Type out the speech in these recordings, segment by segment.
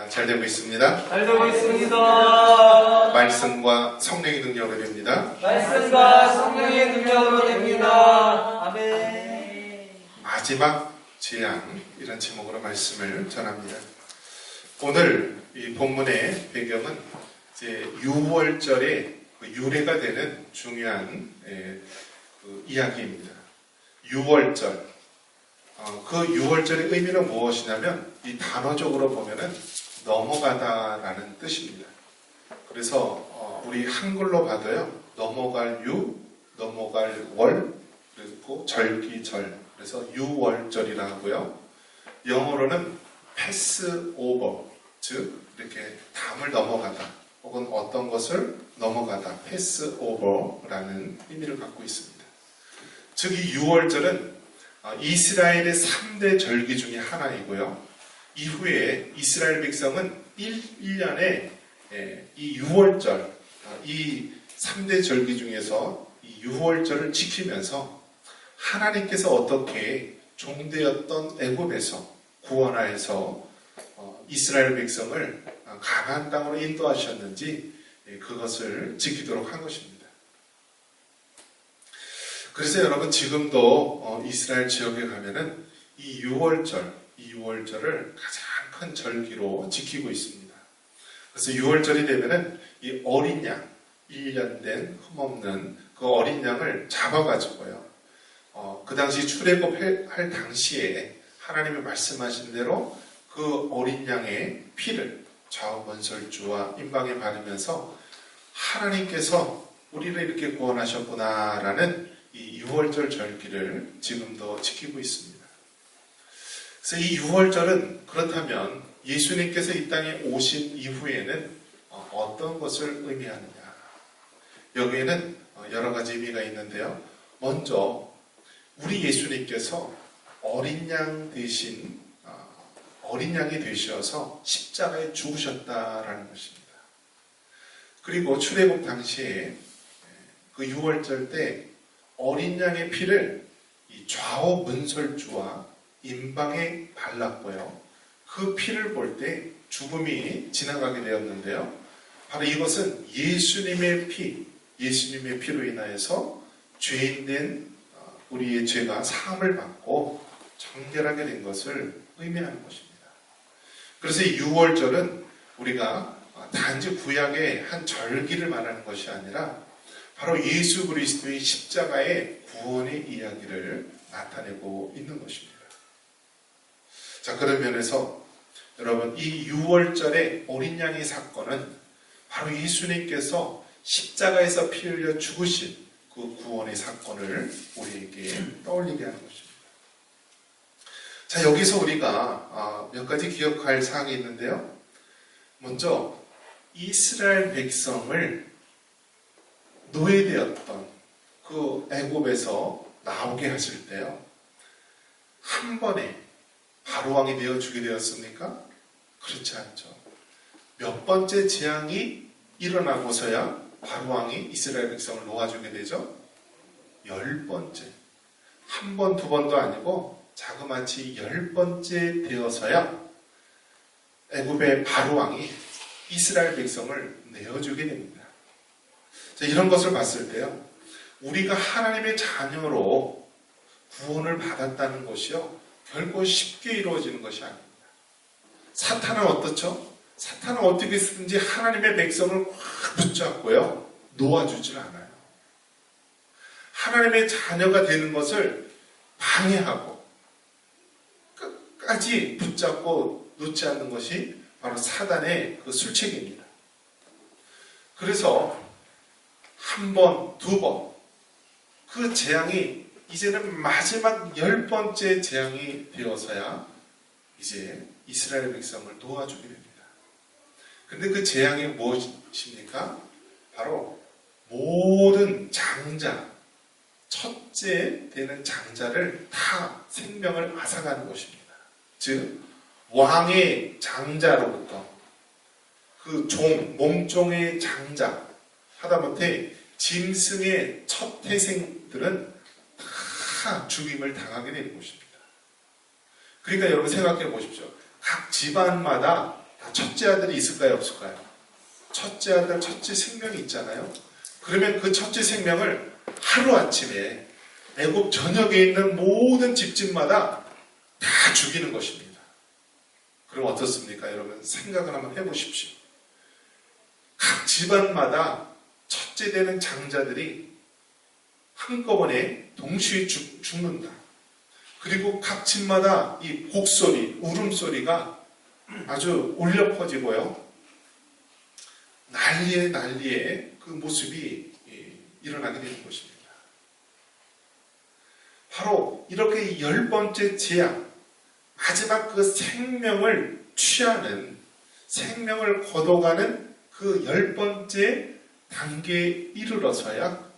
잘 되고 있습니다. 잘 되고 있습니다. 말씀과 성령의 능력으로 됩니다. 말씀과 성령의 능력으로 됩니다. 아멘. 마지막 재앙, 이런 제목으로 말씀을 전합니다. 오늘 이 본문의 배경은 이제 유월절의 유래가 되는 중요한 이야기입니다. 유월절. 그 유월절의 의미는 무엇이냐면 이 단어적으로 보면은 넘어가다라는 뜻입니다. 그래서 우리 한글로 봐도요, 넘어갈 유, 넘어갈 월, 그리고 절기절, 그래서 유월절이라 하고요. 영어로는 패스 오버, 즉 이렇게 담을 넘어가다 혹은 어떤 것을 넘어가다, 패스 오버라는 의미를 갖고 있습니다. 즉 이 유월절은 이스라엘의 3대 절기 중에 하나이고요. 이후에 이스라엘 백성은 1년에 이 유월절, 이 3대 절기 중에서 이 유월절을 지키면서 하나님께서 어떻게 종되었던 애굽에서 구원하여서 이스라엘 백성을 가나안 땅으로 인도하셨는지 그것을 지키도록 한 것입니다. 그래서 여러분 지금도 이스라엘 지역에 가면은 이 유월절을 가장 큰 절기로 지키고 있습니다. 그래서 유월절이 되면은 이 어린 양, 1년 된 흠없는 그 어린 양을 잡아가지고요. 그 당시 출애굽할 당시에 하나님이 말씀하신 대로 그 어린 양의 피를 좌우 문설주와 임방에 바르면서 하나님께서 우리를 이렇게 구원하셨구나라는 이 유월절 절기를 지금도 지키고 있습니다. 그래서 이 유월절은 그렇다면 예수님께서 이 땅에 오신 이후에는 어떤 것을 의미하느냐? 여기에는 여러 가지 의미가 있는데요. 먼저 우리 예수님께서 어린 양 대신 어린 양이 되셔서 십자가에 죽으셨다라는 것입니다. 그리고 출애굽 당시에 그 유월절 때 어린 양의 피를 이 좌우 문설주와 임방에 발랐고요. 그 피를 볼 때 죽음이 지나가게 되었는데요. 바로 이것은 예수님의 피로 인하여서 죄인된 우리의 죄가 사함을 받고 정결하게 된 것을 의미하는 것입니다. 그래서 이 유월절은 우리가 단지 구약의 한 절기를 말하는 것이 아니라 바로 예수 그리스도의 십자가의 구원의 이야기를 나타내고 있는 것입니다. 자, 그런 면에서 여러분 이 유월절의 어린 양의 사건은 바로 예수님께서 십자가에서 피 흘려 죽으신 그 구원의 사건을 우리에게 떠올리게 하는 것입니다. 자, 여기서 우리가 몇 가지 기억할 사항이 있는데요. 먼저 이스라엘 백성을 노예되었던 그 애굽에서 나오게 하실 때요, 한 번에 바로왕이 되어주게 되었습니까? 그렇지 않죠. 몇 번째 재앙이 일어나고서야 바로왕이 이스라엘 백성을 놓아주게 되죠? 10번째. 한 번, 두 번도 아니고 자그마치 10번째 되어서야 애굽의 바로왕이 이스라엘 백성을 내어주게 됩니다. 자, 이런 것을 봤을 때요, 우리가 하나님의 자녀로 구원을 받았다는 것이요, 결코 쉽게 이루어지는 것이 아닙니다. 사탄은 어떻죠? 사탄은 어떻게 쓰든지 하나님의 백성을 확 붙잡고요, 놓아주질 않아요. 하나님의 자녀가 되는 것을 방해하고 끝까지 붙잡고 놓지 않는 것이 바로 사단의 그 술책입니다. 그래서 한 번, 두 번, 그 재앙이 이제는 마지막 10번째 재앙이 되어서야 이제 이스라엘 백성을 놓아주게 됩니다. 근데 그 재앙이 무엇입니까? 바로 모든 장자, 첫째 되는 장자를 다 생명을 앗아가는 것입니다. 즉 왕의 장자로부터 그 몸종의 장자, 하다못해 짐승의 첫 태생들은 다 죽임을 당하게 되는 것입니다. 그러니까 여러분 생각해 보십시오. 각 집안마다 첫째 아들이 있을까요, 없을까요? 첫째 아들, 첫째 생명이 있잖아요. 그러면 그 첫째 생명을 하루아침에 애굽 전역에 있는 모든 집집마다 다 죽이는 것입니다. 그럼 어떻습니까? 여러분 생각을 한번 해보십시오. 각 집안마다 첫째 되는 장자들이 한꺼번에 동시에 죽는다. 그리고 각 집마다 이 곡소리, 울음소리가 아주 울려 퍼지고요. 난리의 그 모습이 일어나게 되는 것입니다. 바로 이렇게 10번째 재앙, 마지막 그 생명을 취하는, 생명을 거둬가는 그 10번째 단계에 이르러서야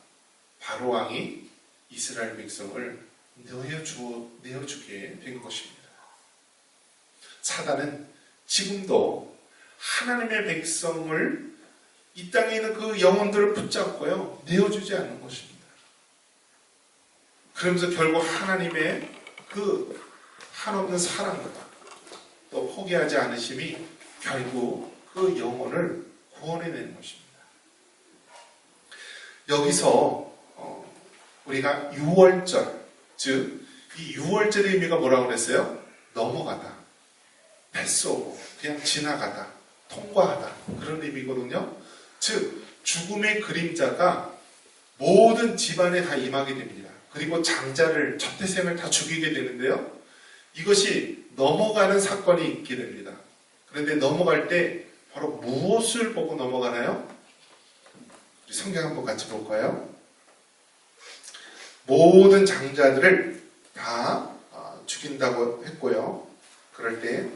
바로왕이 이스라엘 백성을 내어주게 된 것입니다. 사단은 지금도 하나님의 백성을 이 땅에 있는 그 영혼들을 붙잡고요, 내어주지 않는 것입니다. 그러면서 결국 하나님의 그 한없는 사랑과 또 포기하지 않으심이 결국 그 영혼을 구원해내는 것입니다. 여기서 우리가 유월절, 즉 이 유월절의 의미가 뭐라고 그랬어요? 넘어가다, 뱃쏘고 그냥 지나가다, 통과하다, 그런 의미거든요. 즉 죽음의 그림자가 모든 집안에 다 임하게 됩니다. 그리고 장자를, 첫태생을 다 죽이게 되는데요. 이것이 넘어가는 사건이 있게 됩니다. 그런데 넘어갈 때 바로 무엇을 보고 넘어가나요? 우리 성경 한번 같이 볼까요? 모든 장자들을 다 죽인다고 했고요. 그럴 때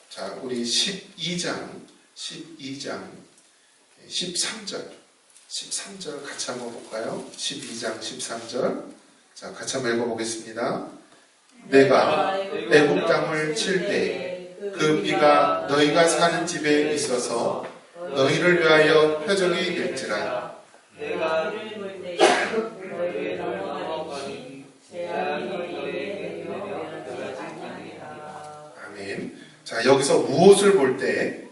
자, 우리 12장 13절 같이 한번 볼까요? 12장 13절. 자, 같이 한번 읽어보겠습니다. 내가 애굽 땅을 칠 때 그 비가 너희가 사는 집에 있어서 너희를 위하여 표적이 될지라. 내가 비를 볼 때 너희를 넘어가니 재앙이 너희에게 내려 아니하리라. 아멘. 자, 여기서 무엇을 볼 때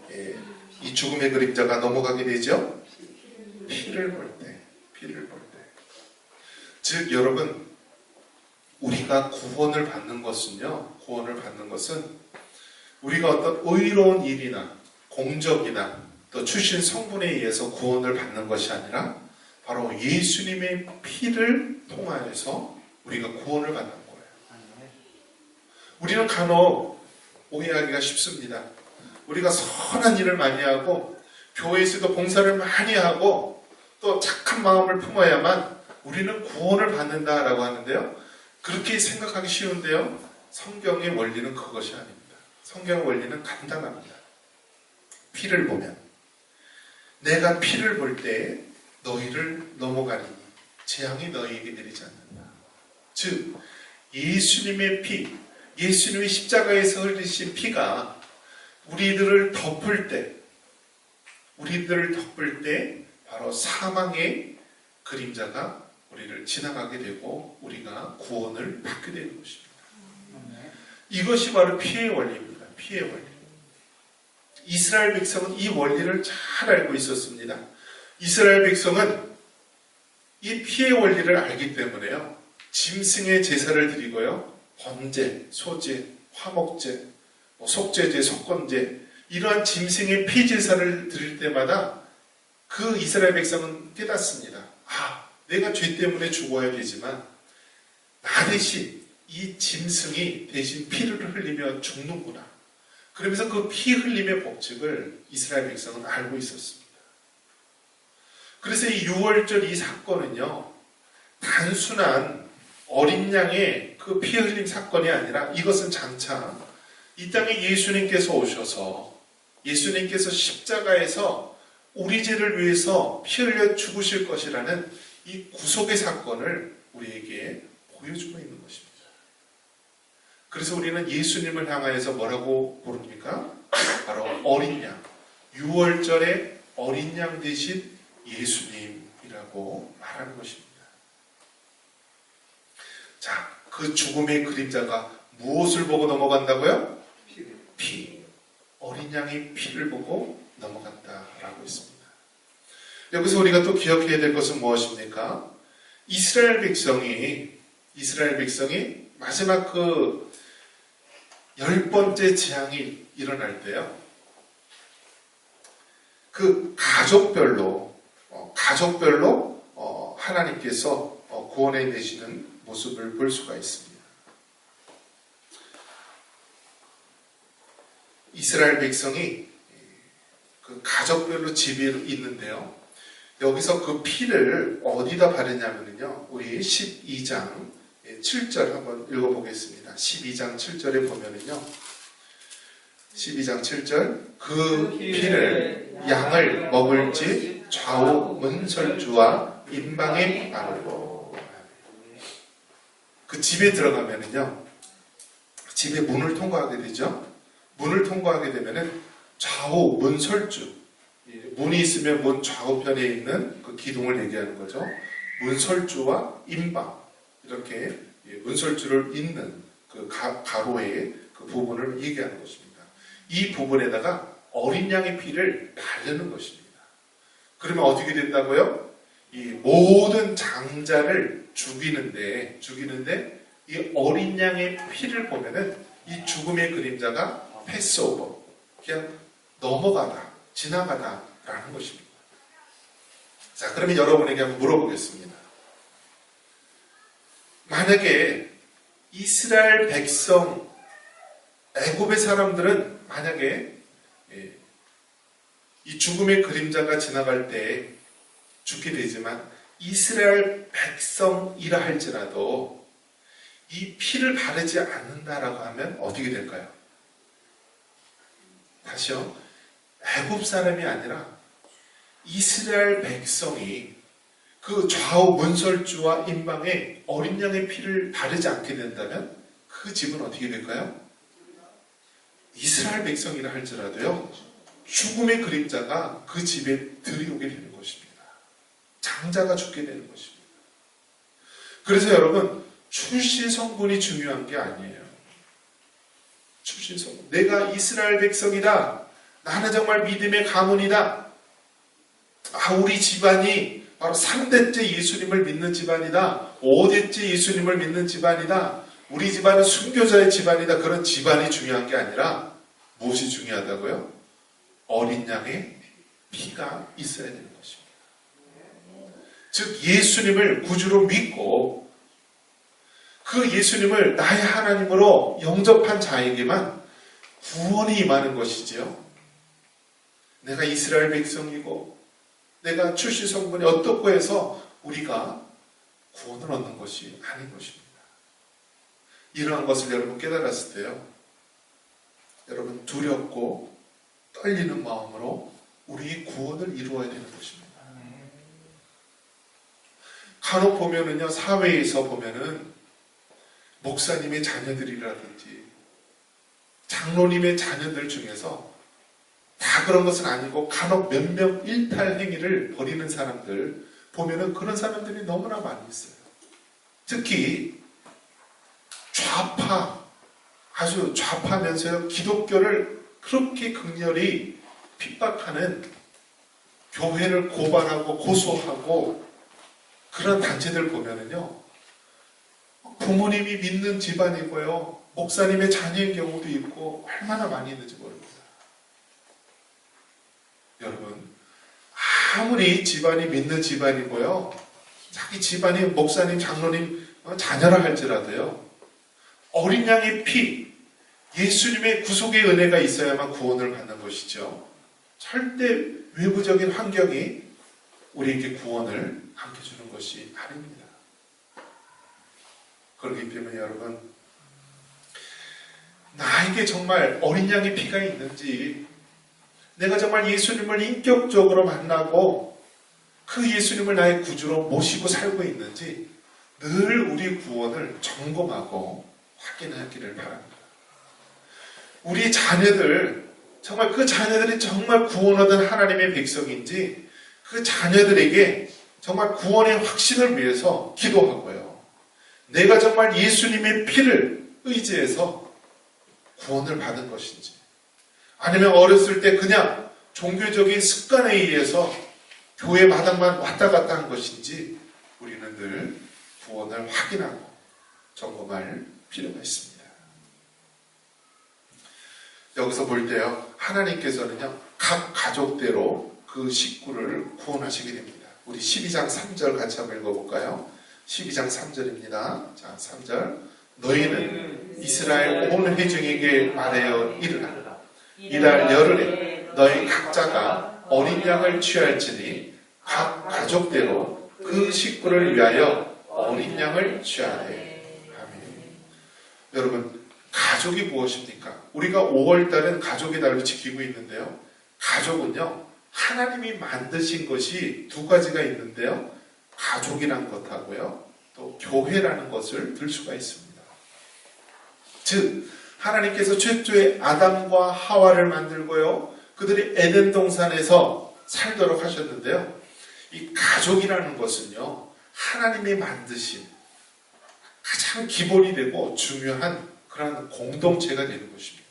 이 죽음의 그림자가 넘어가게 되죠? 피를 볼 때. 즉 여러분, 우리가 구원을 받는 것은요, 우리가 어떤 의로운 일이나 공적이나 또 주신 성분에 의해서 구원을 받는 것이 아니라 바로 예수님의 피를 통하여서 우리가 구원을 받는 거예요. 우리는 간혹 오해하기가 쉽습니다. 우리가 선한 일을 많이 하고 교회에서도 봉사를 많이 하고 또 착한 마음을 품어야만 우리는 구원을 받는다라고 하는데요. 그렇게 생각하기 쉬운데요. 성경의 원리는 그것이 아닙니다. 성경의 원리는 간단합니다. 피를 보면 내가 피를 볼 때 너희를 넘어가리니 재앙이 너희에게 내리지 않는다. 즉 예수님의 피, 예수님의 십자가에서 흘리신 피가 우리들을 덮을 때 바로 사망의 그림자가 우리를 지나가게 되고 우리가 구원을 받게 되는 것입니다. 이것이 바로 피의 원리입니다. 피의 원리. 이스라엘 백성은 이 원리를 잘 알고 있었습니다. 이스라엘 백성은 이 피의 원리를 알기 때문에요. 짐승의 제사를 드리고요. 번제, 소제, 화목제, 속죄제, 속건제, 이러한 짐승의 피 제사를 드릴 때마다 그 이스라엘 백성은 깨닫습니다. 내가 죄 때문에 죽어야 되지만 나 대신 이 짐승이 대신 피를 흘리며 죽는구나. 그러면서 그 피 흘림의 법칙을 이스라엘 백성은 알고 있었습니다. 그래서 이 유월절 이 사건은요, 단순한 어린 양의 그 피 흘림 사건이 아니라 이것은 장차 이 땅에 예수님께서 오셔서 예수님께서 십자가에서 우리 죄를 위해서 피 흘려 죽으실 것이라는 이 구속의 사건을 우리에게 보여주고 있는 것입니다. 그래서 우리는 예수님을 향하여서 뭐라고 부릅니까? 바로 어린 양, 유월절의 어린 양 대신 예수님이라고 말하는 것입니다. 자, 그 죽음의 그림자가 무엇을 보고 넘어간다고요? 피. 어린 양의 피를 보고 넘어갔다라고 했습니다. 여기서 우리가 또 기억해야 될 것은 무엇입니까? 이스라엘 백성이 마지막 그 10번째 재앙이 일어날 때요. 그 가족별로 하나님께서 구원해 내시는 모습을 볼 수가 있습니다. 이스라엘 백성이 그 가족별로 집에 있는데요. 여기서 그 피를 어디다 바르냐면요. 우리 12장 7절 한번 읽어보겠습니다. 12장 7절에 보면은요. 12장 7절 그 피를 양을 먹을지 좌우 문설주와 임방에 바르고 그 집에 들어가면은요. 집에 문을 통과하게 되죠. 문을 통과하게 되면은 좌우 문설주 문이 있으면 문 좌우편에 있는 그 기둥을 얘기하는 거죠. 문설주와 임방 이렇게 문설주를 잇는 그 가로의 그 부분을 얘기하는 것입니다. 이 부분에다가 어린 양의 피를 바르는 것입니다. 그러면 어떻게 된다고요? 이 모든 장자를 죽이는데 이 어린 양의 피를 보면은 이 죽음의 그림자가 패스오버 그냥 넘어가다 지나가다라는 것입니다. 자, 그러면 여러분에게 한번 물어보겠습니다. 만약에 이스라엘 백성 애굽의 사람들은 만약에 이 죽음의 그림자가 지나갈 때 죽게 되지만 이스라엘 백성이라 할지라도 이 피를 바르지 않는다라고 하면 어떻게 될까요? 다시요. 애굽 사람이 아니라 이스라엘 백성이 그 좌우 문설주와 임방에 어린 양의 피를 바르지 않게 된다면 그 집은 어떻게 될까요? 이스라엘 백성이라 할지라도요. 죽음의 그림자가 그 집에 들이오게 되는 것입니다. 장자가 죽게 되는 것입니다. 그래서 여러분 출신 성분이 중요한 게 아니에요. 출신 성분. 내가 이스라엘 백성이다. 나는 정말 믿음의 가문이다. 우리 집안이 바로 3대째 예수님을 믿는 집안이다. 5대째 예수님을 믿는 집안이다. 우리 집안은 순교자의 집안이다. 그런 집안이 중요한 게 아니라 무엇이 중요하다고요? 어린 양의 피가 있어야 되는 것입니다. 즉 예수님을 구주로 믿고 그 예수님을 나의 하나님으로 영접한 자에게만 구원이 임하는 것이지요. 내가 이스라엘 백성이고 내가 출신 성분이 어떻고 해서 우리가 구원을 얻는 것이 아닌 것입니다. 이러한 것을 여러분 깨달았을 때요. 여러분 두렵고 떨리는 마음으로 우리의 구원을 이루어야 되는 것입니다. 간혹 보면은요, 사회에서 보면은 목사님의 자녀들이라든지 장로님의 자녀들 중에서 다 그런 것은 아니고 간혹 몇 명 일탈 행위를 벌이는 사람들 보면은 그런 사람들이 너무나 많이 있어요. 특히 아주 좌파면서요, 기독교를 그렇게 극렬히 핍박하는 교회를 고발하고 고소하고 그런 단체들 보면은요, 부모님이 믿는 집안이고요, 목사님의 자녀인 경우도 있고 얼마나 많이 있는지 모릅니다. 여러분, 아무리 집안이 믿는 집안이고요, 자기 집안이 목사님, 장로님 자녀라 할지라도요, 어린 양의 피, 예수님의 구속의 은혜가 있어야만 구원을 받는 것이죠. 절대 외부적인 환경이 우리에게 구원을 안겨주는 것이 아닙니다. 그렇기 때문에 여러분, 나에게 정말 어린 양의 피가 있는지, 내가 정말 예수님을 인격적으로 만나고 그 예수님을 나의 구주로 모시고 살고 있는지 늘 우리 구원을 점검하고 확인하기를 바랍니다. 우리 자녀들, 정말 그 자녀들이 정말 구원 얻은 하나님의 백성인지 그 자녀들에게 정말 구원의 확신을 위해서 기도하고요. 내가 정말 예수님의 피를 의지해서 구원을 받은 것인지, 아니면 어렸을 때 그냥 종교적인 습관에 의해서 교회 마당만 왔다 갔다 한 것인지 우리는 늘 구원을 확인하고 점검할 필요가 있습니다. 여기서 볼 때요, 하나님께서는요, 각 가족대로 그 식구를 구원하시게 됩니다. 우리 12장 3절 같이 한번 읽어볼까요? 12장 3절입니다. 자, 3절. 너희는 이스라엘 온 회중에게 말하여 이르라. 이달 열흘에 너희 각자가 어린 양을 취할지니 각 가족대로 그 식구를 위하여 어린 양을 취하되. 아멘. 여러분, 가족이 무엇입니까? 우리가 5월달은 가족의 달로 지키고 있는데요. 가족은요, 하나님이 만드신 것이 두 가지가 있는데요. 가족이라는 것하고요, 또 교회라는 것을 들 수가 있습니다. 즉, 하나님께서 최초에 아담과 하와를 만들고요, 그들이 에덴 동산에서 살도록 하셨는데요. 이 가족이라는 것은요, 하나님이 만드신 가장 기본이 되고 중요한 그런 공동체가 되는 것입니다.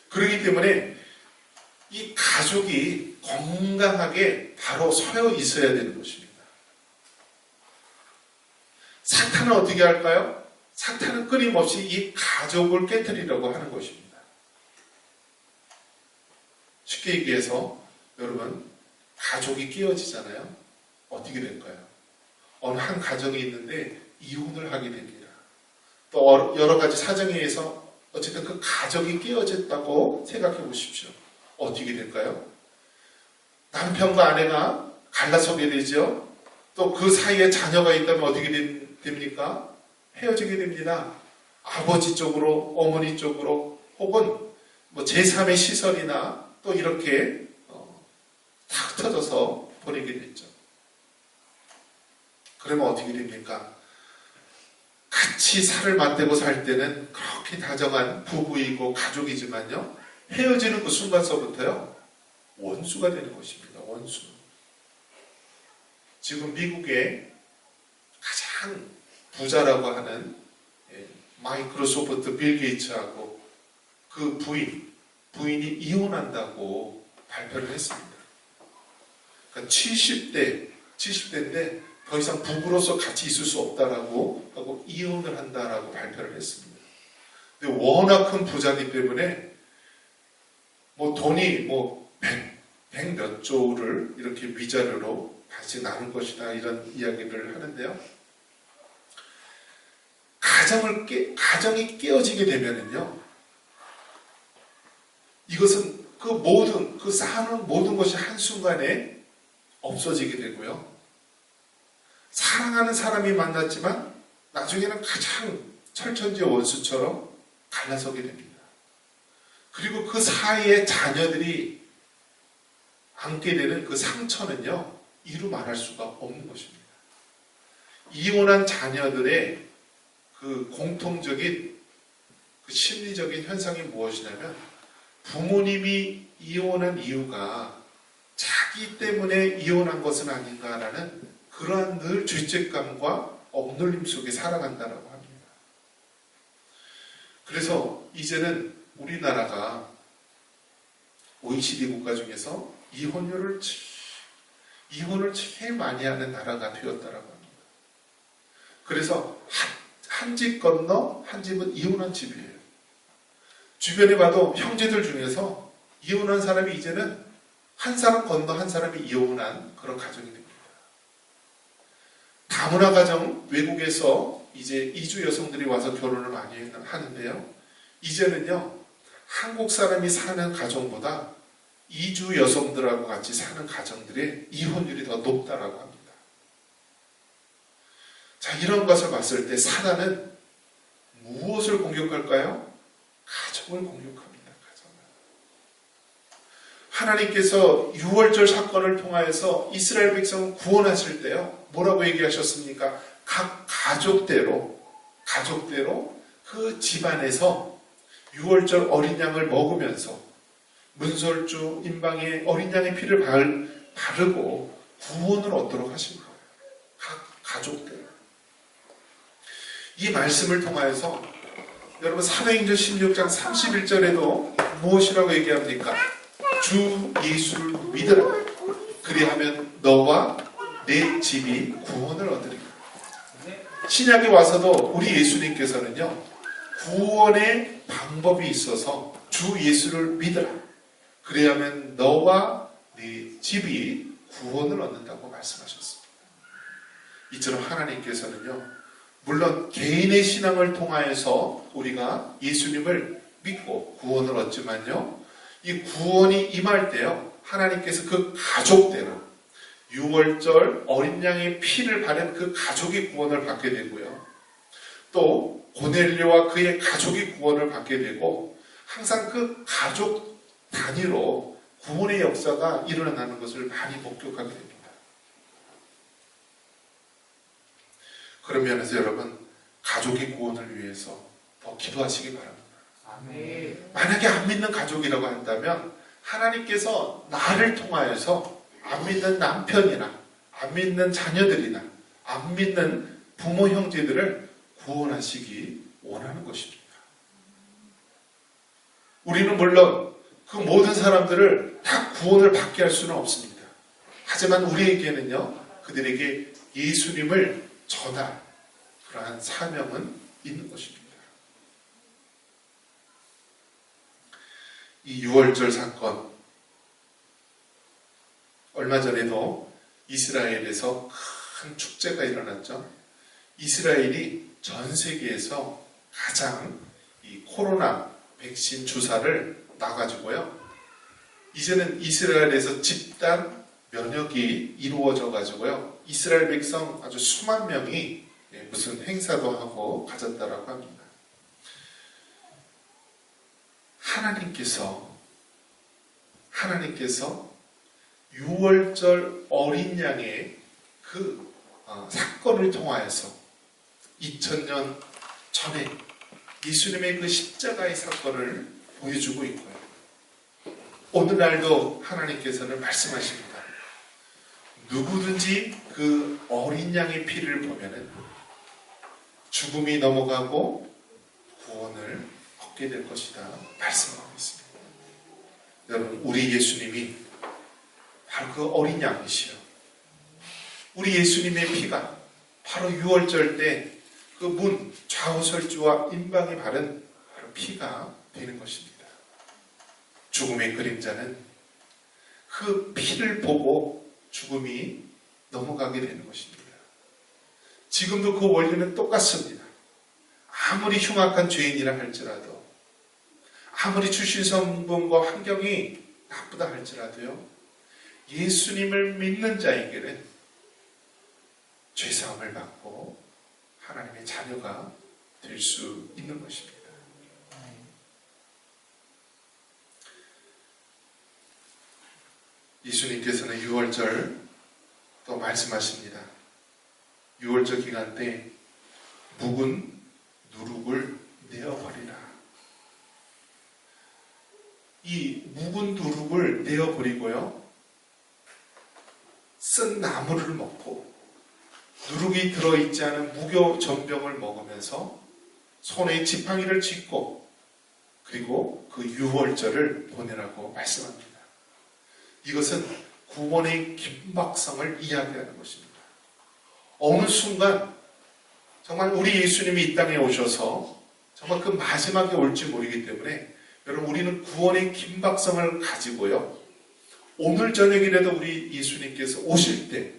그렇기 때문에 이 가족이 건강하게 바로 서여 있어야 되는 것입니다. 사탄은 어떻게 할까요? 사탄은 끊임없이 이 가족을 깨뜨리려고 하는 것입니다. 쉽게 얘기해서 여러분, 가족이 깨어지잖아요. 어떻게 될까요? 어느 한 가정이 있는데 이혼을 하게 됩니다. 또 여러 가지 사정에 의해서 어쨌든 그 가족이 깨어졌다고 생각해 보십시오. 어떻게 될까요? 남편과 아내가 갈라서게 되죠. 또 그 사이에 자녀가 있다면 어떻게 됩니까? 헤어지게 됩니다. 아버지 쪽으로, 어머니 쪽으로, 혹은 뭐 제3의 시설이나 또 이렇게 탁 터져서 보내게 됐죠. 그러면 어떻게 됩니까? 같이 살을 맞대고 살 때는 그렇게 다정한 부부이고 가족이지만요, 헤어지는 그 순간서부터요, 원수가 되는 것입니다. 원수. 지금 미국의 가장 부자라고 하는 마이크로소프트 빌 게이츠하고 그 부인이 이혼한다고 발표를 했습니다. 그러니까 70대인데 더 이상 부부로서 같이 있을 수 없다라고 하고 이혼을 한다라고 발표를 했습니다. 근데 워낙 큰 부자이기 때문에 뭐 돈이 뭐 100 몇 조를 이렇게 위자료로 다시 나눌 것이다, 이런 이야기를 하는데요. 가정이 깨어지게 되면은요, 이것은 그 쌓아놓은 모든 것이 한순간에 없어지게 되고요. 사랑하는 사람이 만났지만 나중에는 가장 철천지의 원수처럼 갈라서게 됩니다. 그리고 그 사이에 자녀들이 안게 되는 그 상처는요, 이루 말할 수가 없는 것입니다. 이혼한 자녀들의 그 공통적인 그 심리적인 현상이 무엇이냐면, 부모님이 이혼한 이유가 자기 때문에 이혼한 것은 아닌가라는 그러한 늘 죄책감과 억눌림 속에 살아간다라고 합니다. 그래서 이제는 우리나라가 OECD 국가 중에서 이혼을 제일 많이 하는 나라가 되었다라고 합니다. 그래서 한 집 건너 한 집은 이혼한 집이에요. 주변에 봐도 형제들 중에서 이혼한 사람이 이제는 한 사람 건너 한 사람이 이혼한 그런 가정이 됩니다. 다문화 가정, 외국에서 이제 이주 여성들이 와서 결혼을 많이 하는데요. 이제는요, 한국 사람이 사는 가정보다 이주 여성들하고 같이 사는 가정들의 이혼율이 더 높다라고 합니다. 자, 이런 것을 봤을 때 사단은 무엇을 공격할까요? 가정을 공격합니다. 가정을. 하나님께서 6월절 사건을 통하여서 이스라엘 백성을 구원하실 때요, 뭐라고 얘기하셨습니까? 각 가족대로 그 집안에서 6월절 어린 양을 먹으면서 문설주 임방에 어린 양의 피를 바르고 구원을 얻도록 하신 거예요. 각 가족대로. 이 말씀을 통하여서 여러분 사도행전 16장 31절에도 무엇이라고 얘기합니까? 주 예수를 믿으라. 그리하면 너와 내 집이 구원을 얻으리라. 신약에 와서도 우리 예수님께서는요, 구원의 방법이 있어서 주 예수를 믿으라. 그리하면 너와 네 집이 구원을 얻는다고 말씀하셨습니다. 이처럼 하나님께서는요, 물론 개인의 신앙을 통하여서 우리가 예수님을 믿고 구원을 얻지만요, 이 구원이 임할 때요, 하나님께서 그 가족대로 유월절 어린 양의 피를 바른 그 가족이 구원을 받게 되고요. 또 고넬료와 그의 가족이 구원을 받게 되고, 항상 그 가족 단위로 구원의 역사가 일어나는 것을 많이 목격하게 됩니다. 그런 면에서 여러분, 가족의 구원을 위해서 더 기도하시기 바랍니다. 만약에 안 믿는 가족이라고 한다면 하나님께서 나를 통하여서 안 믿는 남편이나 안 믿는 자녀들이나 안 믿는 부모 형제들을 구원하시기 원하는 것입니다. 우리는 물론 그 모든 사람들을 다 구원을 받게 할 수는 없습니다. 하지만 우리에게는요, 그들에게 예수님을 전할 그러한 사명은 있는 것입니다. 이 유월절 사건, 얼마 전에도 이스라엘에서 큰 축제가 일어났죠. 이스라엘이 전 세계에서 가장 이 코로나 백신 주사를 놔가지고요, 이제는 이스라엘에서 집단 면역이 이루어져 가지고요, 이스라엘 백성 아주 수만 명이 무슨 행사도 하고 가졌다라고 합니다. 하나님께서 유월절 어린 양의 그 사건을 통하여서 2000년 전에 예수님의 그 십자가의 사건을 보여주고 있고요. 오늘날도 하나님께서는 말씀하십니다. 누구든지 그 어린 양의 피를 보면은 죽음이 넘어가고 구원을 얻게 될 것이다 말씀하고 있습니다. 여러분, 우리 예수님이 바로 그 어린 양이시여, 우리 예수님의 피가 바로 유월절 때 그 문 좌우설주와 임방에 바른 바로 피가 되는 것입니다. 죽음의 그림자는 그 피를 보고 죽음이 넘어가게 되는 것입니다. 지금도 그 원리는 똑같습니다. 아무리 흉악한 죄인이라 할지라도, 아무리 주신 성분과 환경이 나쁘다 할지라도요, 예수님을 믿는 자에게는 죄사함을 받고 하나님의 자녀가 될 수 있는 것입니다. 예수님께서는 유월절 또 말씀하십니다. 유월절 기간 때 묵은 누룩을 내어버리라. 이 묵은 누룩을 내어버리고요, 쓴 나무를 먹고 누룩이 들어있지 않은 무교 전병을 먹으면서 손에 지팡이를 짚고 그리고 그 유월절을 보내라고 말씀합니다. 이것은 구원의 긴박성을 이야기하는 것입니다. 어느 순간 정말 우리 예수님이 이 땅에 오셔서 정말 그 마지막에 올지 모르기 때문에 여러분, 우리는 구원의 긴박성을 가지고요, 오늘 저녁이라도 우리 예수님께서 오실 때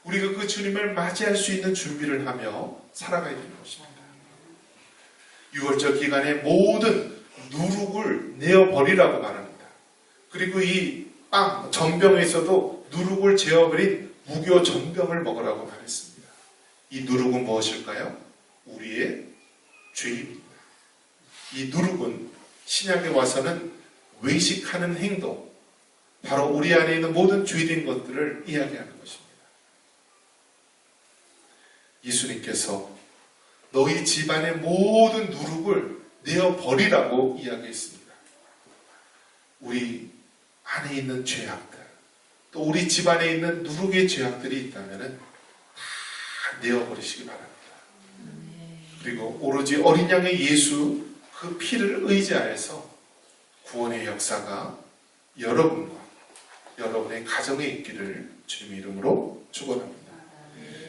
우리가 그 주님을 맞이할 수 있는 준비를 하며 살아가야 되는 것입니다. 유월절 기간에 모든 누룩을 내어버리라고 말합니다. 그리고 이 전병에서도 누룩을 재어버린 무교 전병을 먹으라고 말했습니다. 이 누룩은 무엇일까요? 우리의 죄입니다. 이 누룩은 신약에 와서는 외식하는 행동, 바로 우리 안에 있는 모든 죄된 것들을 이야기하는 것입니다. 예수님께서 너희 집안의 모든 누룩을 내어버리라고 이야기했습니다. 우리 안에 있는 죄악들, 또 우리 집안에 있는 누룩의 죄악들이 있다면 다 내어버리시기 바랍니다. 그리고 오로지 어린 양의 예수 그 피를 의지하여서 구원의 역사가 여러분과 여러분의 가정에 있기를 주님의 이름으로